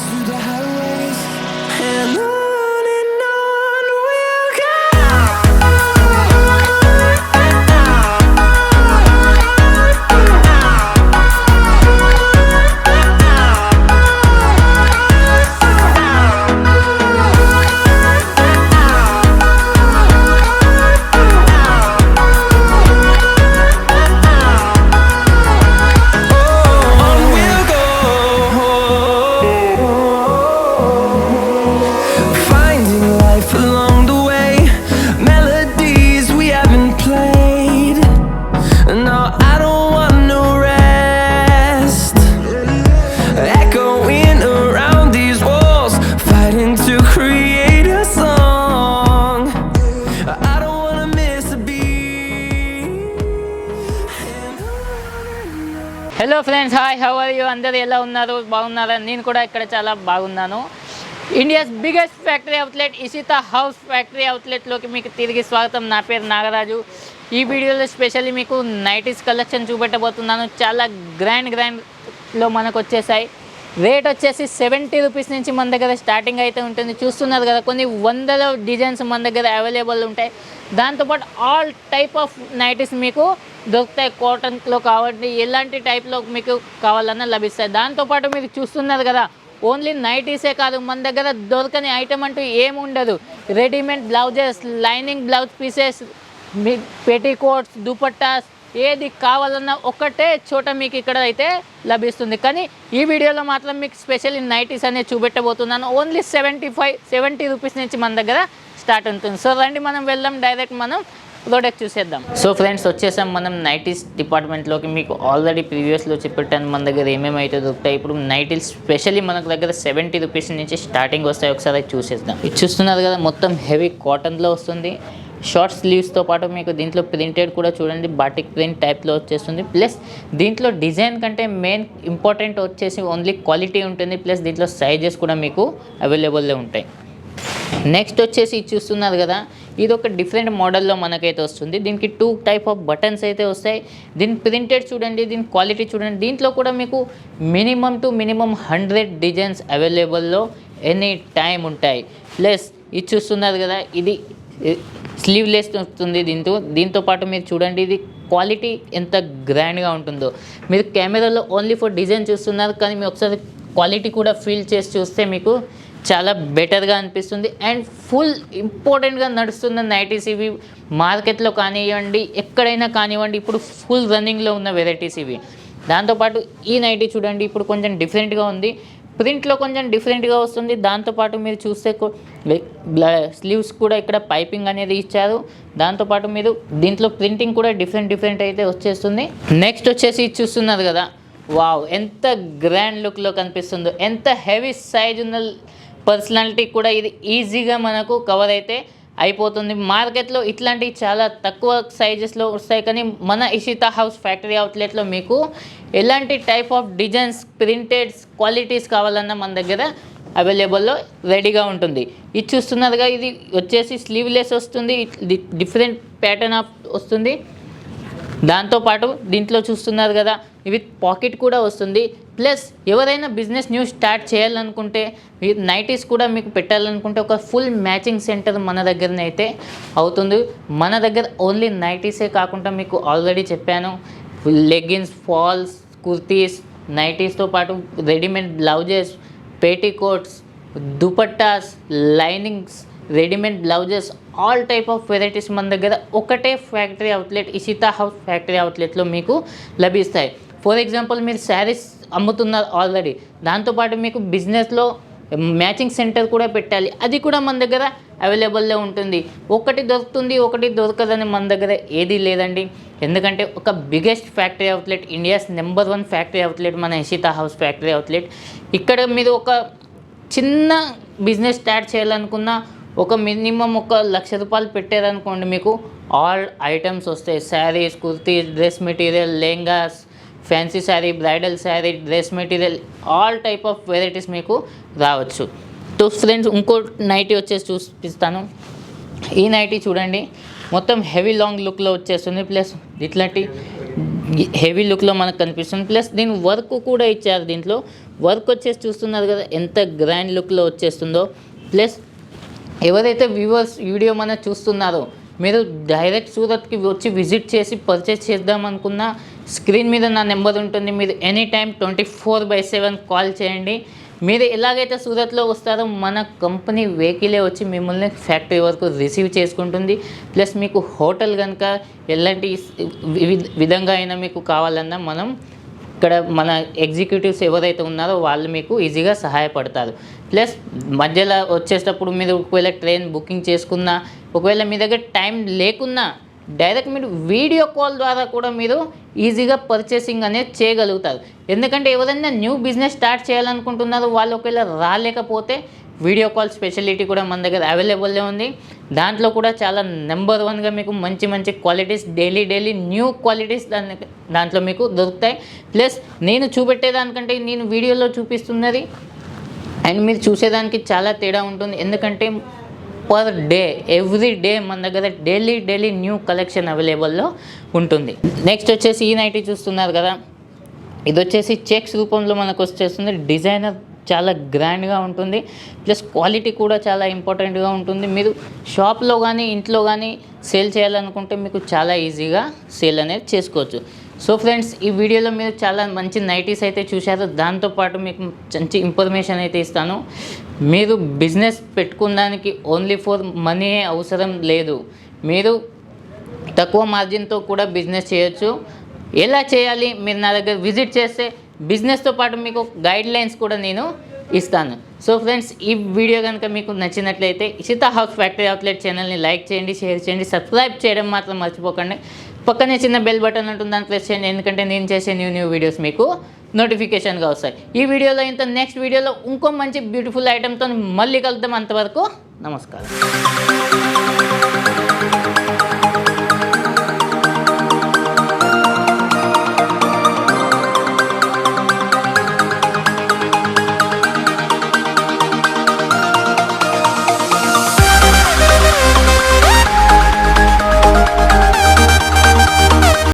through the highways, and on we'll go. Finding life along the way, melodies we haven't played. No, I don't want no rest. Echoing around these walls, fighting to create a song. I don't wanna miss a beat. Hello friends, hi, how are you? అందరు ఎలా ఉన్నారు? బాగున్నారా? నేను కూడా ఇక్కడ చాలా బాగున్నాను. India's biggest factory outlet Ishita house factory అవుట్లెట్లోకి మీకు తిరిగి స్వాగతం. నా పేరు నాగరాజు. ఈ వీడియోలో స్పెషల్లీ మీకు నైటీస్ కలెక్షన్ చూపెట్టబోతున్నాను. చాలా గ్రాండ్లో మనకు వచ్చేసాయి. రేట్ వచ్చేసి 70 రూపీస్ నుంచి మన దగ్గర స్టార్టింగ్ అయితే ఉంటుంది. చూస్తున్నారు కదా, కొన్ని వందల డిజైన్స్ మన దగ్గర అవైలబుల్ ఉంటాయి. దాంతోపాటు ఆల్ టైప్ ఆఫ్ నైటీస్ మీకు దొరుకుతాయి. కాటన్లో కావాలి, ఎలాంటి టైప్లో మీకు కావాలన్నా లభిస్తాయి. దాంతోపాటు మీరు చూస్తున్నారు కదా, ఓన్లీ నైటీసే కాదు, మన దగ్గర దొరకని ఐటమ్ అంటూ ఏముండదు. Readymade blouses, lining blouse pieces, మీ పెట్టికోట్స్, దుపట్టాస్, ఏది కావాలన్నా ఒకటే చోట మీకు ఇక్కడ అయితే లభిస్తుంది. కానీ ఈ వీడియోలో మాత్రం మీకు స్పెషల్లీ నైటీస్ అనేది చూపెట్టబోతున్నాను. ఓన్లీ 70 రూపీస్ నుంచి మన దగ్గర స్టార్ట్ ఉంటుంది. సో రండి మనం వెళ్దాం, డైరెక్ట్ మనం ప్రోడక్ట్ చూసేద్దాం. సో ఫ్రెండ్స్, వచ్చేసాం మనం నైటీస్ డిపార్ట్మెంట్లోకి. మీకు ఆల్రెడీ ప్రీవియస్లో చెప్పాను మన దగ్గర ఏమేమి అయితే దొరుకుతాయి. ఇప్పుడు నైటీస్ స్పెషల్లీ మనకు దగ్గర 70 రూపీస్ నుంచి స్టార్టింగ్ వస్తాయి. ఒకసారి చూసేద్దాం. ఇది చూస్తున్నారు కదా, మొత్తం హెవీ కాటన్లో వస్తుంది. షార్ట్ స్లీవ్స్తో పాటు మీకు దీంట్లో ప్రింటెడ్ కూడా చూడండి, బాటిక్ ప్రింట్ టైప్లో వచ్చేస్తుంది. ప్లస్ దీంట్లో డిజైన్ కంటే మెయిన్ ఇంపార్టెంట్ వచ్చేసి ఓన్లీ క్వాలిటీ ఉంటుంది. ప్లస్ దీంట్లో సైజెస్ కూడా మీకు అవైలబుల్లో ఉంటాయి. నెక్స్ట్ వచ్చేసి చూస్తున్నారు కదా, ఇది ఒక డిఫరెంట్ మోడల్లో మనకైతే వస్తుంది. దీనికి 2 టైప్ ఆఫ్ బటన్స్ అయితే వస్తాయి. దీని ప్రింటెడ్ చూడండి, దీని క్వాలిటీ చూడండి. దీంట్లో కూడా మీకు మినిమం 100 డిజైన్స్ అవైలబుల్లో ఎనీ టైం ఉంటాయి. ప్లస్ ఇది చూస్తున్నారు కదా, ఇది స్లీవ్లెస్ వస్తుంది. దీంతో పాటు మీరు చూడండి, ఇది క్వాలిటీ ఎంత గ్రాండ్గా ఉంటుందో. మీరు కెమెరాలో ఓన్లీ ఫర్ డిజైన్ చూస్తున్నారు, కానీ మీరు ఒకసారి క్వాలిటీ కూడా ఫీల్ చేసి చూస్తే మీకు చాలా బెటర్గా అనిపిస్తుంది. అండ్ ఫుల్ ఇంపార్టెంట్గా నడుస్తున్న నైటీస్ ఇవి. మార్కెట్లో కానివ్వండి, ఎక్కడైనా కానివ్వండి, ఇప్పుడు ఫుల్ రన్నింగ్లో ఉన్న వెరైటీస్ ఇవి. దాంతోపాటు ఈ నైటీ చూడండి, ఇప్పుడు కొంచెం డిఫరెంట్గా ఉంది. ప్రింట్లో కొంచెం డిఫరెంట్గా వస్తుంది. దాంతోపాటు మీరు చూస్తే స్లీవ్స్ కూడా ఇక్కడ పైపింగ్ అనేది ఇచ్చారు. దాంతోపాటు మీరు దీంట్లో ప్రింటింగ్ కూడా డిఫరెంట్ అయితే వచ్చేస్తుంది. నెక్స్ట్ వచ్చేసి చూస్తున్నారు కదా, వావ్, ఎంత గ్రాండ్ లుక్లో కనిపిస్తుందో. ఎంత హెవీ సైజ్ ఉన్న పర్సనాలిటీ కూడా ఇది ఈజీగా మనకు కవర్ అయితే అయిపోతుంది. మార్కెట్లో ఇట్లాంటివి చాలా తక్కువ సైజెస్లో వస్తాయి, కానీ మన ఇషితా హౌస్ ఫ్యాక్టరీ అవుట్లెట్లో మీకు ఎలాంటి టైప్ ఆఫ్ డిజైన్స్, ప్రింటెడ్స్, క్వాలిటీస్ కావాలన్నా మన దగ్గర అవైలబుల్లో రెడీగా ఉంటుంది. ఇది చూస్తున్నారుగా, ఇది వచ్చేసి స్లీవ్లెస్ వస్తుంది, డిఫరెంట్ ప్యాటర్న్ ఆఫ్ వస్తుంది. దాంతోపాటు దీంట్లో చూస్తున్నారు కదా, ఇవి పాకెట్ కూడా వస్తుంది. ప్లస్ ఎవరైనా బిజినెస్ న్యూ స్టార్ట్ చేయాలనుకుంటే, నైటీస్ కూడా మీకు పెట్టాలనుకుంటే ఒక ఫుల్ మ్యాచింగ్ సెంటర్ మన దగ్గరనే అయితే అవుతుంది. మన దగ్గర ఓన్లీ నైటీసే కాకుండా మీకు ఆల్రెడీ చెప్పాను, లెగ్గిన్స్, ఫాల్స్, కుర్తీస్, నైటీస్తో పాటు readymade blouses, petticoats, dupattas, linings, readymade blouses, all type of varieties మన దగ్గర ఒకటే factory outlet Ishita house factory అవుట్లెట్లో మీకు లభిస్తాయి. ఫర్ ఎగ్జాంపుల్, మీరు శారీస్ అమ్ముతున్నారు ఆల్రెడీ, దాంతోపాటు మీకు బిజినెస్లో మ్యాచింగ్ సెంటర్ కూడా పెట్టాలి, అది కూడా మన దగ్గర అవైలబుల్లో ఉంటుంది. ఒకటి దొరుకుతుంది, ఒకటి దొరకదని మన దగ్గర ఏది లేదండి. ఎందుకంటే ఒక biggest factory outlet, India's number 1 factory outlet మన ఇషితా హౌస్ ఫ్యాక్టరీ అవుట్లెట్. ఇక్కడ మీరు ఒక చిన్న బిజినెస్ స్టార్ట్ చేయాలనుకున్న ఒక మినిమం 1,00,000 రూపాయలు పెట్టారనుకోండి, మీకు ఆల్ ఐటమ్స్ వస్తాయి. Saris, kurtis, dress material, lehengas, fancy sari, bridal sari, dress material, all type of varieties మీకు రావచ్చు. సో ఫ్రెండ్స్, ఇంకో నైటీ వచ్చేసి చూపిస్తాను. ఈ నైటీ చూడండి, మొత్తం హెవీ లాంగ్ లుక్లో వచ్చేస్తుంది. ప్లస్ ఇట్లాంటి హెవీ లుక్లో మనకు కనిపిస్తుంది. ప్లస్ దీని వర్క్ కూడా ఇచ్చారు. దీంట్లో వర్క్ వచ్చేసి చూస్తున్నారు కదా ఎంత గ్రాండ్ లుక్లో వచ్చేస్తుందో. ప్లస్ ఎవరైతే వ్యూవర్స్ వీడియో మన చూస్తున్నారో మీరు డైరెక్ట్ సూరత్కి వచ్చి విజిట్ చేసి పర్చేస్ చేద్దాం అనుకున్న స్క్రీన్ మీద నా నెంబర్ ఉంటుంది. మీరు ఎనీ టైం 24/7 కాల్ చేయండి. మీరు ఎలాగైతే సూరత్లో వస్తారో మన కంపెనీ వెహికలే వచ్చి మిమ్మల్ని ఫ్యాక్టరీ వరకు రిసీవ్ చేసుకుంటుంది. ప్లస్ మీకు హోటల్ కనుక ఎలాంటి విధంగా అయినా మీకు కావాలన్నా మనం ఇక్కడ మన ఎగ్జిక్యూటివ్స్ ఎవరైతే ఉన్నారో వాళ్ళు మీకు ఈజీగా సహాయపడతారు. ప్లస్ మధ్యలో వచ్చేటప్పుడు మీరు ఒకవేళ ట్రైన్ బుకింగ్ చేసుకున్నా, ఒకవేళ మీ దగ్గర టైం లేకున్నా డైరెక్ట్ మీరు వీడియో కాల్ ద్వారా కూడా మీరు ఈజీగా పర్చేసింగ్ అనేది చేయగలుగుతారు. ఎందుకంటే ఎవరైనా న్యూ బిజినెస్ స్టార్ట్ చేయాలనుకుంటున్నారో వాళ్ళు ఒకవేళ రాలేకపోతే వీడియో కాల్ స్పెషాలిటీ కూడా మన దగ్గర అవైలబుల్లో ఉంది. దాంట్లో కూడా చాలా నెంబర్ 1గా మీకు మంచి మంచి క్వాలిటీస్ డైలీ న్యూ క్వాలిటీస్ దాంట్లో మీకు దొరుకుతాయి. ప్లస్ నేను చూపెట్టేదానికంటే నేను వీడియోలో చూపిస్తున్నది అండ్ మీరు చూసేదానికి చాలా తేడా ఉంటుంది. ఎందుకంటే పర్ డే ఎవ్రీ డే మన దగ్గర డైలీ న్యూ కలెక్షన్ అవైలబుల్లో ఉంటుంది. నెక్స్ట్ వచ్చేసి ఈ నైటీ చూస్తున్నారు కదా, ఇది వచ్చేసి చెక్స్ రూపంలో మనకు వచ్చేస్తుంది. డిజైనర్ చాలా గ్రాండ్గా ఉంటుంది. ప్లస్ క్వాలిటీ కూడా చాలా ఇంపార్టెంట్గా ఉంటుంది. మీరు షాప్లో కానీ ఇంట్లో కానీ సేల్ చేయాలనుకుంటే మీకు చాలా ఈజీగా సేల్ అనేది చేసుకోవచ్చు. సో ఫ్రెండ్స్, ఈ వీడియోలో మీరు చాలా మంచి నైటీస్ అయితే చూశారు. దాంతోపాటు మీకు మంచి ఇన్ఫర్మేషన్ అయితే ఇస్తాను. మీరు బిజినెస్ పెట్టుకోవడానికి ఓన్లీ ఫర్ మనీ అవసరం లేదు. మీరు తక్కువ మార్జిన్తో కూడా బిజినెస్ చేయొచ్చు. ఎలా చేయాలి మీరు నా దగ్గర విజిట్ చేస్తే బిజినెస్తో పాటు మీకు గైడ్లైన్స్ కూడా నేను ఇస్తాను. సో ఫ్రెండ్స్, ఈ వీడియో కనుక మీకు నచ్చినట్లయితే ఇషితా హౌస్ ఫ్యాక్టరీ అవుట్లెట్ ఛానల్ని లైక్ చేయండి, షేర్ చేయండి, సబ్స్క్రైబ్ చేయడం మాత్రం మర్చిపోకండి. పక్కనే చిన్న బెల్ బటన్ ఉంటుంది, దాన్ని ప్రెస్ చేయండి. ఎందుకంటే నేను చేసే న్యూ వీడియోస్ మీకు నోటిఫికేషన్గా వస్తాయి. ఈ వీడియోలో ఇంత నెక్స్ట్ వీడియోలో ఇంకో మంచి బ్యూటిఫుల్ ఐటెంతో మళ్ళీ కలుద్దాం. అంతవరకు నమస్కారం.